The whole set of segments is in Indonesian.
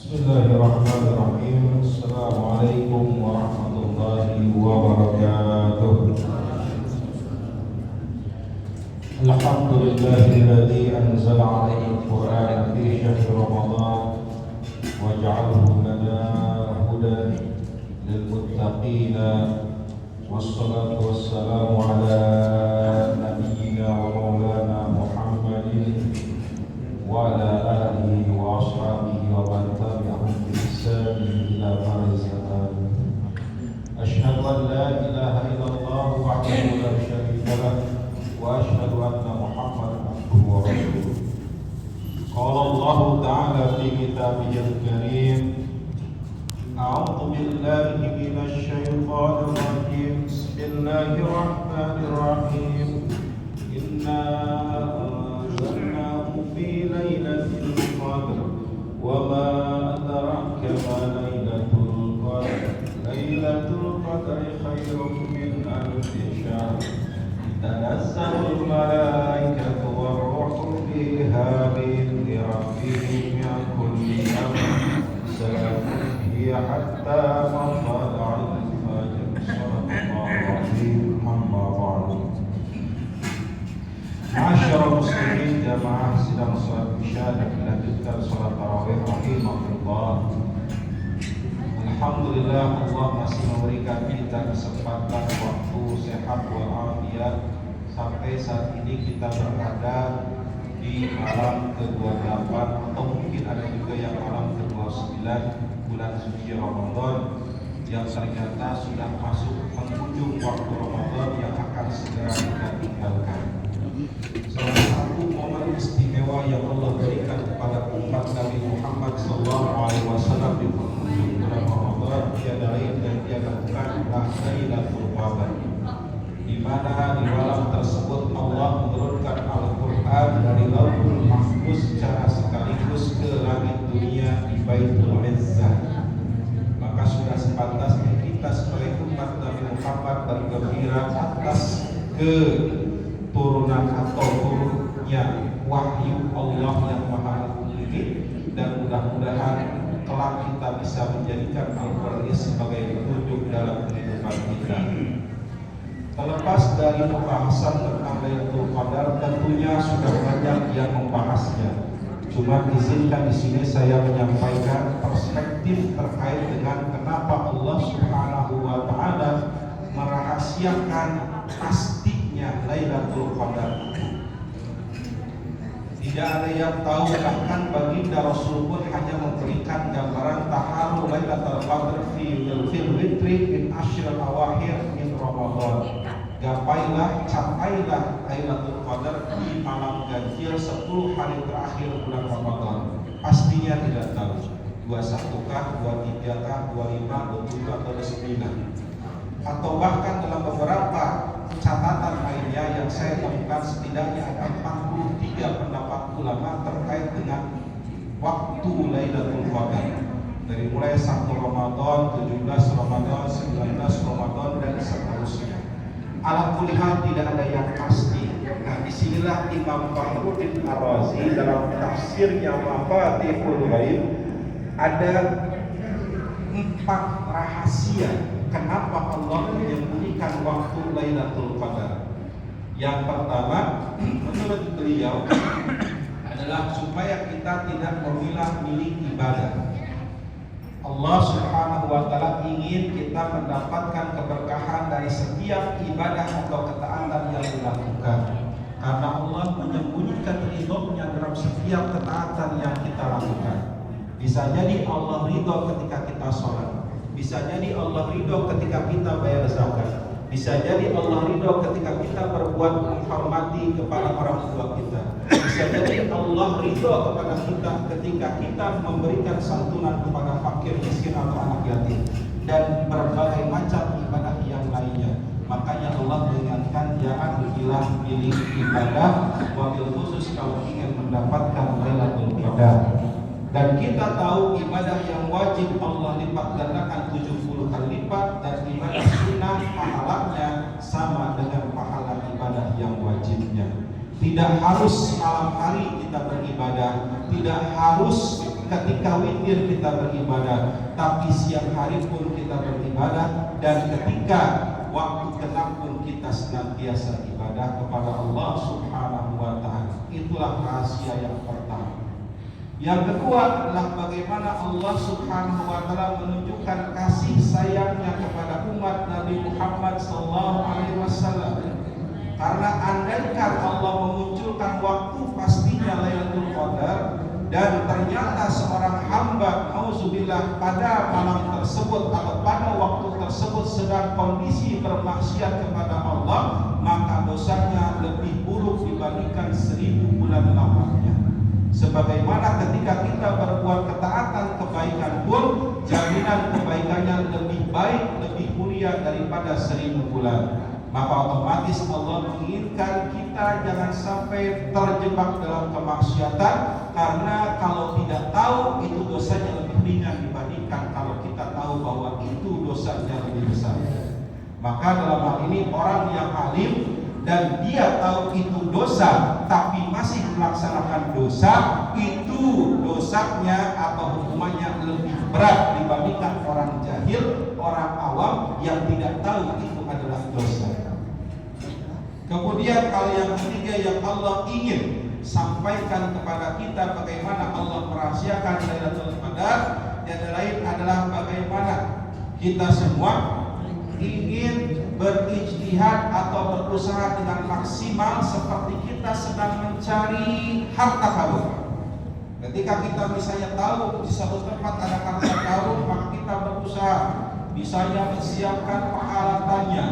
Bismillahirrahmanirrahim. Assalamualaikum warahmatullahi wabarakatuh. Alhamdulillahilladzi anzala 'alaihi al-Qur'ana fi syahri Ramadan wa ja'alahu lana hudan lil muttaqina wassalatu wassalamu ala nabiyyina wa maulana Muhammadin wa ala alihi wa ashabihi wa man tabi'ahum bi ihsan ila yaumil qiyamah. Asyhadu an la ilaha illallah wahdahu la syarika lah wa asyhadu anna Muhammadan abduhu wa rasuluh. Qala Allah ta'ala fi kitabihil karim, a'udzu billahi minasy syaithanir rajim. Bismillahirrahmanirrahim. Inna في ليلة القدر وما أدراك ما ليلة القدر ليلة القدر خير من ألف شهر تنزل الملائكة والروح فيها بإذن ربهم من كل أمر سلام هي حتى مطلع الفجر. صدق الله العظيم. أما بعد، Masyaallah muslimin jamaah sidang salat isya dan dilanjutkan salat tarawih rahimahullah. Alhamdulillah, Allah masih memberikan kita kesempatan, waktu, sehat walafiat sampai saat ini kita berada di malam ke-28 atau mungkin ada juga yang malam ke-29 bulan suci Ramadan yang ternyata sudah masuk penghujung waktu Ramadan yang akan segera kita tinggalkan. Salah satu momen istimewa yang Allah berikan kepada umat Nabi Muhammad SAW di penghujung bulan Ramadan tiada lain dan tiada bukan adalah Lailatul Qadar, di mana di malam tersebut Allah menurunkan Al-Quran dari Lauhul Mahfuz secara sekaligus ke langit dunia di Baitul Izzah. Maka sudah sepantasnya kita sebagai umat Nabi Muhammad bergembira atas turunan atau turunnya wahyu Allah yang Maha Tinggi, dan mudah-mudahan kelak kita bisa menjadikan Al-Quran sebagai petunjuk dalam kehidupan kita. Terlepas dari pembahasan tentang Lailatul Qadar, tentunya sudah banyak yang membahasnya. Cuma izinkan di sini saya menyampaikan perspektif terkait dengan kenapa Allah Subhanahu wa Ta'ala merahasiakan pastinya Lailatul Qadar. Tidak ada yang tahu, bahkan baginda Rasul pun hanya memberikan gambaran taharu Lailatul Qadar fil witri min ashril awakhir min Ramadan. Capailah Lailatul Qadar di malam ganjil 10 hari terakhir bulan Ramadan. Pastinya tidak tahu 21 kah, 23 kah, 25, 27 atau 29. Atau bahkan dalam beberapa catatan lainnya yang saya temukan setidaknya ada 43 pendapat ulama terkait dengan waktu Lailatul Qadar, dari mulai 1 Ramadan, 17 Ramadan, 19 Ramadan dan seterusnya. Ala kulli hal tidak ada yang pasti. Nah, disinilah Imam Fakhruddin Ar-Razi dalam tafsirnya Mafatihul Ghaib ada 4 rahasia kenapa Allah menyembunyikan waktu Lailatul Qadar. Yang pertama, menurut beliau adalah supaya kita tidak memilah-milih ibadah. Allah Subhanahu wa Ta'ala ingin kita mendapatkan keberkahan dari setiap ibadah atau ketaatan yang dilakukan, karena Allah menyembunyikan ridho-Nya dalam setiap ketaatan yang kita lakukan. Bisa jadi Allah ridho ketika kita sholat, bisa jadi Allah ridho ketika kita bayar zakat, bisa jadi Allah ridho ketika kita berbuat menghormati kepada orang tua kita, bisa jadi Allah ridho kepada kita ketika kita memberikan santunan kepada fakir, miskin atau anak yatim, dan berbagai macam ibadah yang lainnya. Makanya Allah mengingatkan jangan pilih ibadah, wabil khusus kalau ingin mendapatkan Lailatul Qadar. Dan kita tahu ibadah yang wajib Allah lipat gandakan 70 kali lipat, dan ibadah sunnah pahalanya sama dengan pahala ibadah yang wajibnya. Tidak harus malam hari kita beribadah, tidak harus ketika witir kita beribadah, tapi siang hari pun kita beribadah, dan ketika waktu genap pun kita senantiasa ibadah kepada Allah Subhanahu wa Ta'ala. Itulah rahasia yang pertama. Yang kedua adalah bagaimana Allah Subhanahu wa Ta'ala menunjukkan kasih sayangnya kepada umat Nabi Muhammad SAW. Karena andaikan Allah memunculkan waktu pastinya Lailatul Qadar, dan ternyata seorang hamba auzubillah pada malam tersebut atau pada waktu tersebut sedang kondisi bermaksiat kepada Allah, maka dosanya lebih buruk dibandingkan 1000 bulan lamanya. Sebagaimana ketika kita berbuat ketaatan kebaikan pun, jaminan kebaikannya lebih baik, lebih mulia daripada 1000 bulan. Maka otomatis Allah menginginkan kita jangan sampai terjebak dalam kemaksiatan, karena kalau tidak tahu itu dosanya lebih ringan dibandingkan kalau kita tahu bahwa itu dosanya lebih besar. Maka dalam hal ini orang yang alim dan dia tahu itu dosa tapi masih melaksanakan dosa, itu dosanya atau hukumannya lebih berat dibandingkan orang jahil, orang awam yang tidak tahu itu adalah dosa. Kemudian hal yang ketiga yang Allah ingin sampaikan kepada kita bagaimana Allah merahasiakan Lailatul Qadar, yang lain adalah bagaimana kita semua ingin berijtihad atau berusaha dengan maksimal seperti kita sedang mencari harta karun. Ketika kita misalnya tahu di suatu tempat ada harta karun, maka kita berusaha misalnya menyiapkan peralatannya,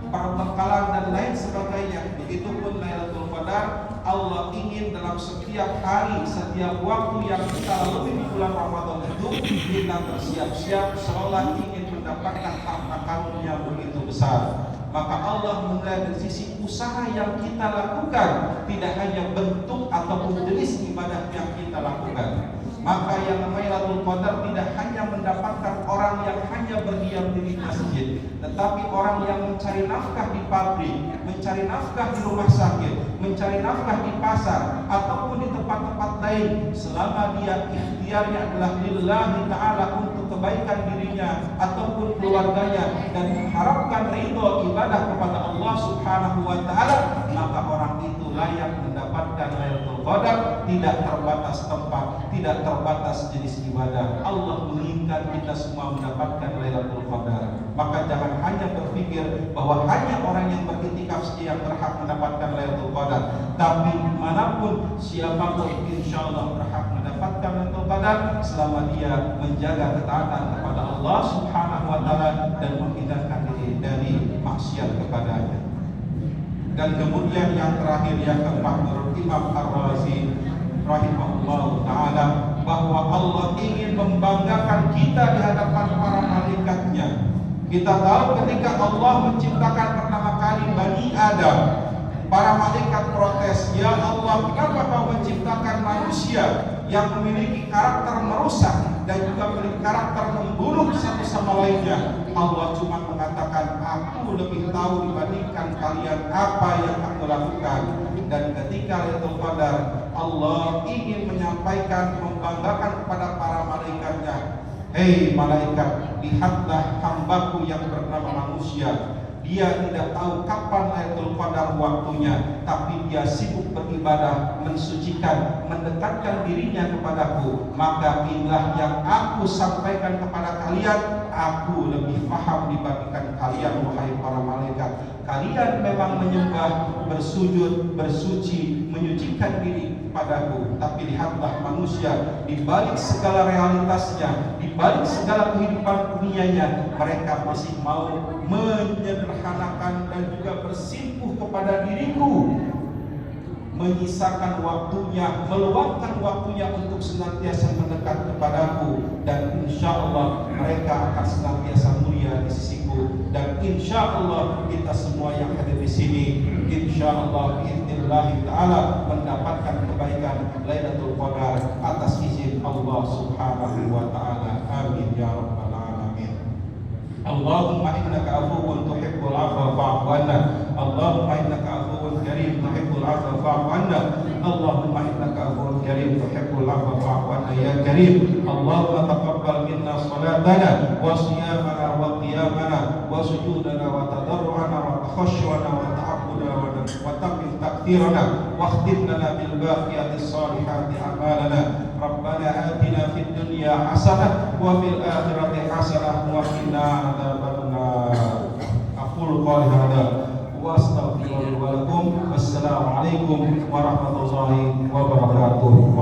perbekalan dan lain sebagainya. Begitupun Lailatul Qadar, Allah ingin dalam setiap hari, setiap waktu yang kita lalui di bulan Ramadan itu, kita bersiap-siap seolah ingin mendapatkan harta karun yang begitu besar. Maka Allah mulai dari sisi usaha yang kita lakukan, tidak hanya bentuk ataupun jenis ibadah yang kita lakukan. Maka yang namanya Lailatul Qadar tidak hanya mendapatkan orang yang hanya berdiam diri di masjid, tetapi orang yang mencari nafkah di pabrik, mencari nafkah di rumah sakit, mencari nafkah di pasar ataupun di tempat-tempat lain, selama dia ikhtiarnya adalah lillahi ta'ala, untuk kebaikan dirinya ataupun keluarganya, dan mengharapkan ridho ibadah kepada Allah Subhanahu wa Ta'ala, maka orang itu layak mendapatkan Lailatul Qadar. Tidak terbatas tempat, tidak terbatas jenis ibadah. Allah menginginkan kita semua mendapatkan Lailatul Qadar. Maka jangan hanya berpikir bahwa hanya orang yang beriktikaf saja yang berhak mendapatkan Lailatul Qadar, tapi dimanapun siapapun insya Allah berhak mendapatkan Lailatul Qadar selama dia menjaga ketaatan kepada Allah Subhanahu wa Ta'ala dan menghindarkan diri dari maksiat kepadanya. Dan kemudian yang terakhir, yang keempat, menurut Imam Ar-Razi rahimahullah ta'ala, bahwa Allah ingin membanggakan kita di hadapan para malaikatnya. Kita tahu ketika Allah menciptakan pertama kali Bani Adam, para malaikat protes, ya Allah, kenapa kau menciptakan manusia yang memiliki karakter merusak dan juga memiliki karakter membunuh satu sama lainnya? Allah cuma mengatakan, aku lebih tahu dibandingkan kalian apa yang aku lakukan. Dan ketika Lailatul Qadar, Allah ingin menyampaikan, membanggakan kepada para malaikatnya, hei malaikat, lihatlah hambaku yang bernama manusia. Dia tidak tahu kapan Lailatul Qadar waktunya, tapi dia sibuk beribadah, mensucikan, mendekatkan dirinya kepadaku. Maka inilah yang aku sampaikan kepada kalian. Aku lebih paham dibandingkan kalian, wahai para malaikat. Kalian memang menyembah, bersujud, bersuci, menyucikan diri kepadaku, tapi lihatlah manusia, di balik segala realitasnya, di balik segala kehidupan dunianya, mereka masih mau menyederhanakan dan juga bersimpuh kepada diriku, menyisakan waktunya, meluangkan waktunya untuk senantiasa mendekat kepadaku, dan insya Allah mereka akan senantiasa mulia di sisiku. Dan insya Allah kita semua yang hadir di sini, insya Allah biidznillah ta'ala mendapatkan kebaikan Lailatul Qadar atas izin Allah Subhanahu wa ta'ala. Amin ya rabbal alamin. Allahumma innaka afuwun tuhibbul afwa fa'fu anna. Allahumma innaka afuwun karim tuhibbul afwa fa'fu anna. Allahumma innaka afuwun karim tuhibbul afwa fa'fu anna ya karim. Allahumma taqabbal minna salatana wa siyamana wa qiyamana wa sujudana wa tadarruana wa takhashshuana wa ta'abbudana wa tammim takthirana wa khtim lana bil baqiyatis salihati a'malana. Rabbana atina fid dunya hasanah wa fil akhirati hasanah wa qina adzabannar. Aqulu qawli hadza wa astaghfirullaha wa lakum. Wassalamu alaikum warahmatullahi wabarakatuh.